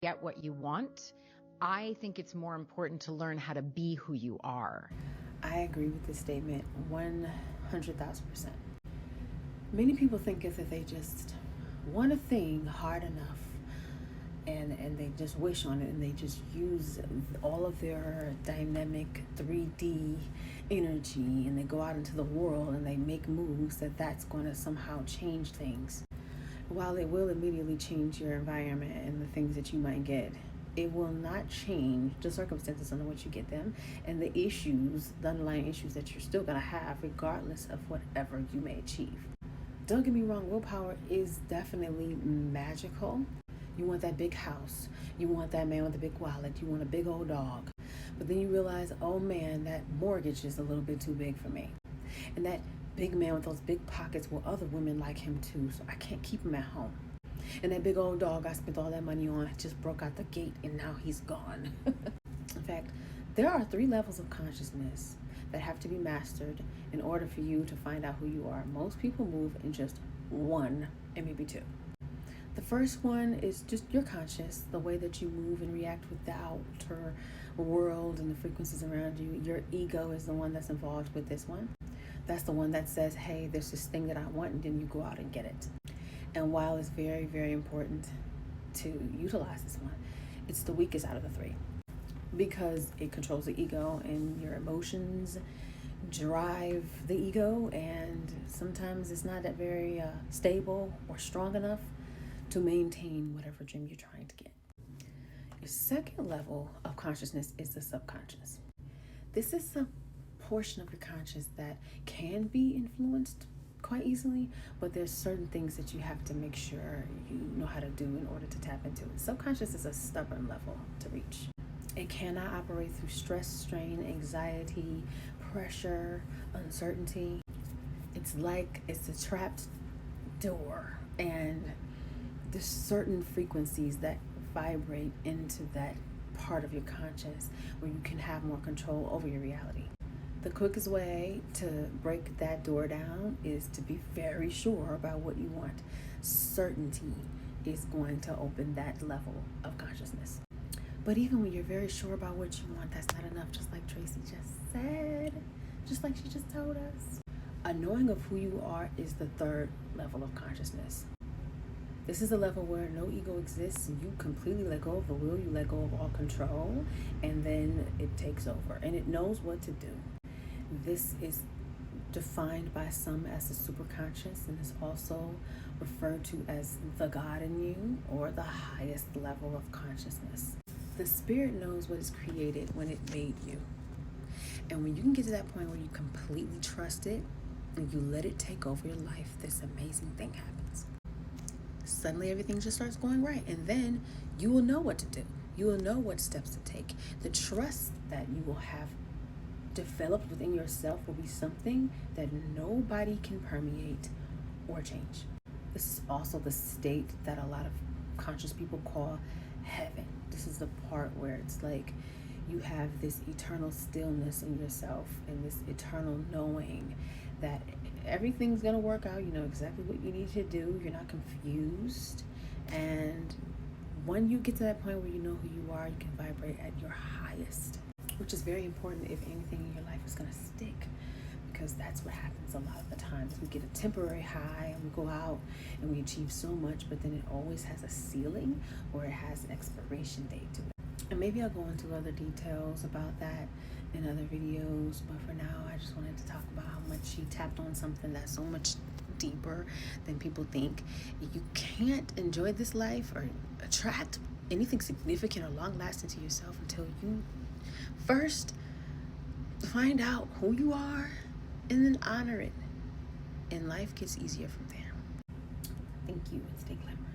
get what you want. I think it's more important to learn how to be who you are. I agree with this statement 100,000%. Many people think if they just want a thing hard enough and they just wish on it and they just use all of their dynamic 3D energy and they go out into the world and they make moves, that's going to somehow change things. While it will immediately change your environment and the things that you might get, it will not change the circumstances under which you get them and the issues, the underlying issues that you're still going to have regardless of whatever you may achieve. Don't get me wrong, willpower is definitely magical. You want that big house. You want that man with a big wallet. You want a big old dog. But then you realize, oh man, that mortgage is a little bit too big for me. And that big man with those big pockets, well, other women like him too, so I can't keep him at home. And that big old dog I spent all that money on just broke out the gate and now he's gone. In fact, there are 3 levels of consciousness that have to be mastered in order for you to find out who you are. Most people move in just 1 and maybe 2. The first one is just your conscious, the way that you move and react with the outer world and the frequencies around you. Your ego is the one that's involved with this one. That's the one that says, hey, there's this thing that I want, and then you go out and get it. And while it's very, very important to utilize this one, it's the weakest out of the 3 because it controls the ego and your emotions drive the ego, and sometimes it's not that very stable or strong enough to maintain whatever dream you're trying to get. Your second level of consciousness is the subconscious. This is a portion of your conscious that can be influenced quite easily, but there's certain things that you have to make sure you know how to do in order to tap into it. Subconscious is a stubborn level to reach. It cannot operate through stress, strain, anxiety, pressure, uncertainty. It's like it's a trapped door, and there's certain frequencies that vibrate into that part of your conscious where you can have more control over your reality. The quickest way to break that door down is to be very sure about what you want. Certainty is going to open that level of consciousness. But even when you're very sure about what you want, that's not enough, just like Tracy just said, just like she just told us. A knowing of who you are is the 3rd level of consciousness. This is a level where no ego exists. You completely let go of the will, you let go of all control, and then it takes over and it knows what to do. This is defined by some as the superconscious and is also referred to as the God in you or the highest level of consciousness. The spirit knows what is created when it made you. And when you can get to that point where you completely trust it and you let it take over your life, this amazing thing happens. Suddenly everything just starts going right, and then you will know what to do. You will know what steps to take. The trust that you will have developed within yourself will be something that nobody can permeate or change. This is also the state that a lot of conscious people call heaven. This is the part where it's like you have this eternal stillness in yourself and this eternal knowing that everything's going to work out. You know exactly what you need to do. You're not confused. And when you get to that point where you know who you are, you can vibrate at your highest, which is very important if anything in your life is going to stick, because that's what happens a lot of the times. We get a temporary high and we go out and we achieve so much, but then it always has a ceiling or it has an expiration date to it. And maybe I'll go into other details about that in other videos, but for now I just wanted to talk about how much she tapped on something that's so much deeper than people think. You can't enjoy this life or attract anything significant or long lasting to yourself until you first find out who you are and then honor it, and life gets easier from there. Thank you, and stay glamorous.